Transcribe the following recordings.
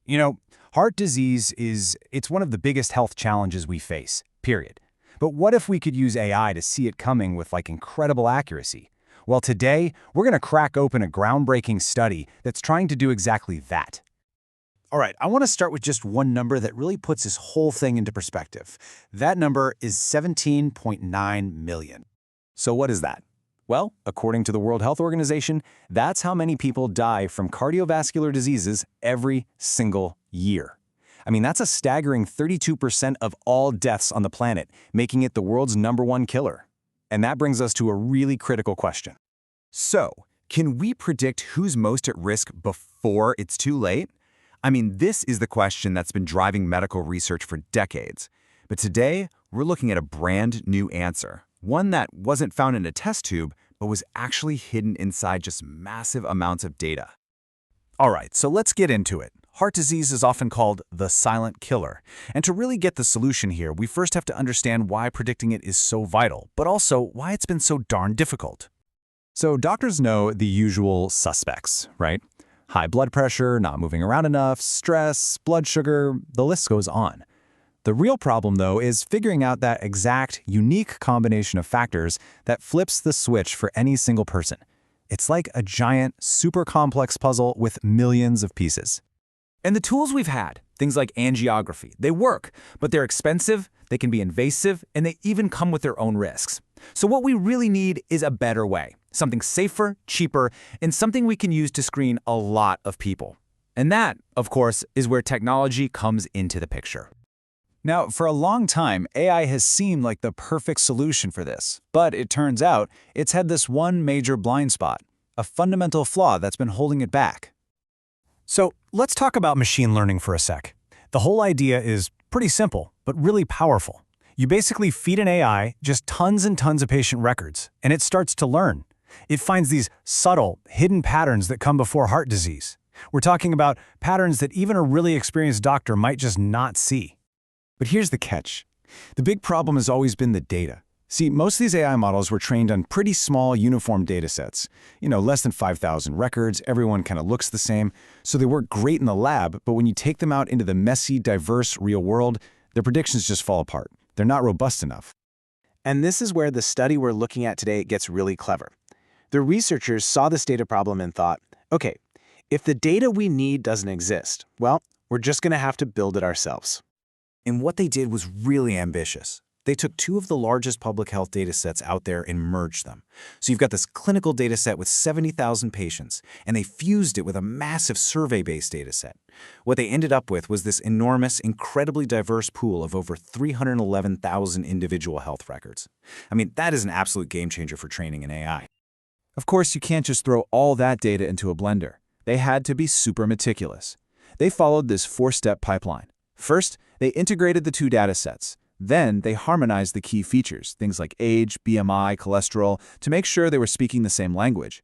You know, heart disease it's one of the biggest health challenges we face, period. But what if we could use AI to see it coming with incredible accuracy? Well, today, we're going to crack open a groundbreaking study that's trying to do exactly that. All right, I want to start with just one number that really puts this whole thing into perspective. That number is 17.9 million. So what is that? Well, according to the World Health Organization, that's how many people die from cardiovascular diseases every single year. I mean, that's a staggering 32% of all deaths on the planet, making it the world's #1 killer. And that brings us to a really critical question. So, can we predict who's most at risk before it's too late? I mean, this is the question that's been driving medical research for decades. But today, we're looking at a brand new answer. One that wasn't found in a test tube, but was actually hidden inside just massive amounts of data. All right, so let's get into it. Heart disease is often called the silent killer. And to really get the solution here, we first have to understand why predicting it is so vital, but also why it's been so darn difficult. So doctors know the usual suspects, right? High blood pressure, not moving around enough, stress, blood sugar, the list goes on. The real problem, though, is figuring out that exact, unique combination of factors that flips the switch for any single person. It's like a giant, super complex puzzle with millions of pieces. And the tools we've had, things like angiography, they work, but they're expensive, they can be invasive, and they even come with their own risks. So what we really need is a better way, something safer, cheaper, and something we can use to screen a lot of people. And that, of course, is where technology comes into the picture. Now, for a long time, AI has seemed like the perfect solution for this. But it turns out it's had this one major blind spot, a fundamental flaw that's been holding it back. So let's talk about machine learning for a sec. The whole idea is pretty simple, but really powerful. You basically feed an AI just tons and tons of patient records, and it starts to learn. It finds these subtle, hidden patterns that come before heart disease. We're talking about patterns that even a really experienced doctor might just not see. But here's the catch. The big problem has always been the data. See, most of these AI models were trained on pretty small, uniform data sets. Less than 5,000 records, everyone kind of looks the same. So they work great in the lab, but when you take them out into the messy, diverse, real world, their predictions just fall apart. They're not robust enough. And this is where the study we're looking at today gets really clever. The researchers saw this data problem and thought, okay, if the data we need doesn't exist, well, we're just going to have to build it ourselves. And what they did was really ambitious. They took two of the largest public health data sets out there and merged them. So you've got this clinical data set with 70,000 patients, and they fused it with a massive survey-based data set. What they ended up with was this enormous, incredibly diverse pool of over 311,000 individual health records. I mean, that is an absolute game changer for training an AI. Of course, you can't just throw all that data into a blender. They had to be super meticulous. They followed this four-step pipeline. First, they integrated the two data sets. Then they harmonized the key features, things like age, BMI, cholesterol, to make sure they were speaking the same language.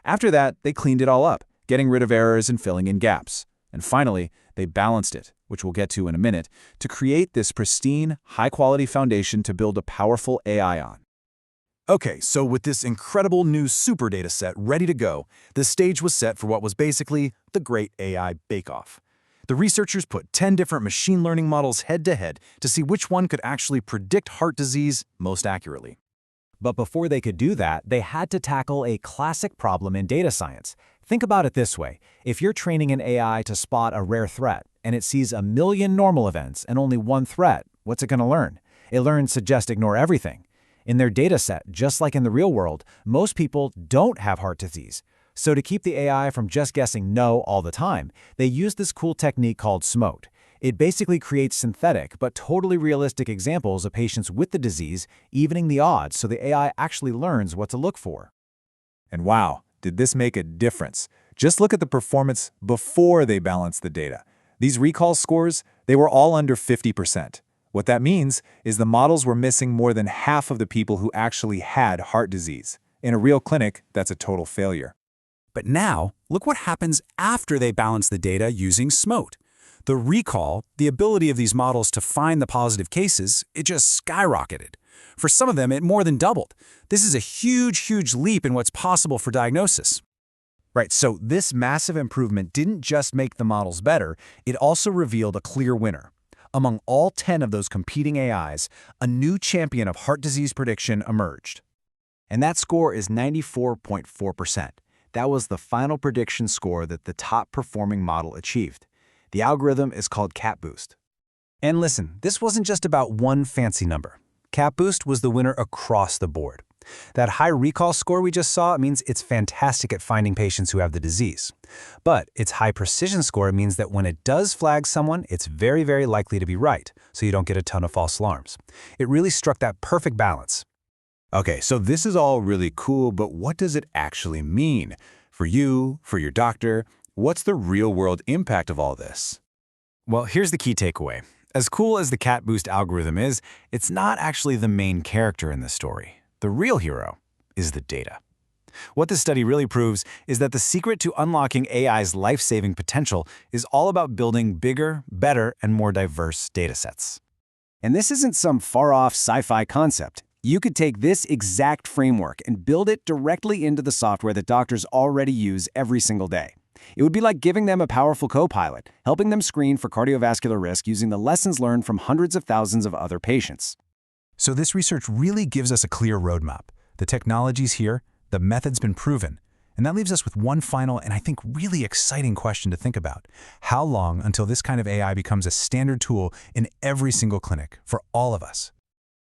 After that, they cleaned it all up, getting rid of errors and filling in gaps. And finally, they balanced it, which we'll get to in a minute, to create this pristine, high-quality foundation to build a powerful AI on. Okay, so with this incredible new super data set ready to go, the stage was set for what was basically the great AI bake-off. The researchers put 10 different machine learning models head-to-head to see which one could actually predict heart disease most accurately. But before they could do that, they had to tackle a classic problem in data science. Think about it this way. If you're training an AI to spot a rare threat, and it sees a million normal events and only one threat, what's it going to learn? It learns to just ignore everything. In their data set, just like in the real world, most people don't have heart disease. So to keep the AI from just guessing no all the time, they use this cool technique called SMOTE. It basically creates synthetic but totally realistic examples of patients with the disease, evening the odds so the AI actually learns what to look for. And wow, did this make a difference? Just look at the performance before they balanced the data. These recall scores, they were all under 50%. What that means is the models were missing more than half of the people who actually had heart disease. In a real clinic, that's a total failure. But now, look what happens after they balance the data using SMOTE. The recall, the ability of these models to find the positive cases, it just skyrocketed. For some of them, it more than doubled. This is a huge, huge leap in what's possible for diagnosis. Right, so this massive improvement didn't just make the models better, it also revealed a clear winner. Among all 10 of those competing AIs, a new champion of heart disease prediction emerged. And that score is 94.4%. That was the final prediction score that the top-performing model achieved. The algorithm is called CapBoost. And listen, this wasn't just about one fancy number. CapBoost was the winner across the board. That high recall score we just saw means it's fantastic at finding patients who have the disease. But its high precision score means that when it does flag someone, it's very, very likely to be right, so you don't get a ton of false alarms. It really struck that perfect balance. Okay, so this is all really cool, but what does it actually mean? For you, for your doctor, what's the real-world impact of all this? Well, here's the key takeaway. As cool as the CapBoost algorithm is, it's not actually the main character in the story. The real hero is the data. What this study really proves is that the secret to unlocking AI's life-saving potential is all about building bigger, better, and more diverse datasets. And this isn't some far-off sci-fi concept. You could take this exact framework and build it directly into the software that doctors already use every single day. It would be like giving them a powerful co-pilot, helping them screen for cardiovascular risk using the lessons learned from hundreds of thousands of other patients. So this research really gives us a clear roadmap. The technology's here, the method's been proven, and that leaves us with one final and I think really exciting question to think about. How long until this kind of AI becomes a standard tool in every single clinic for all of us?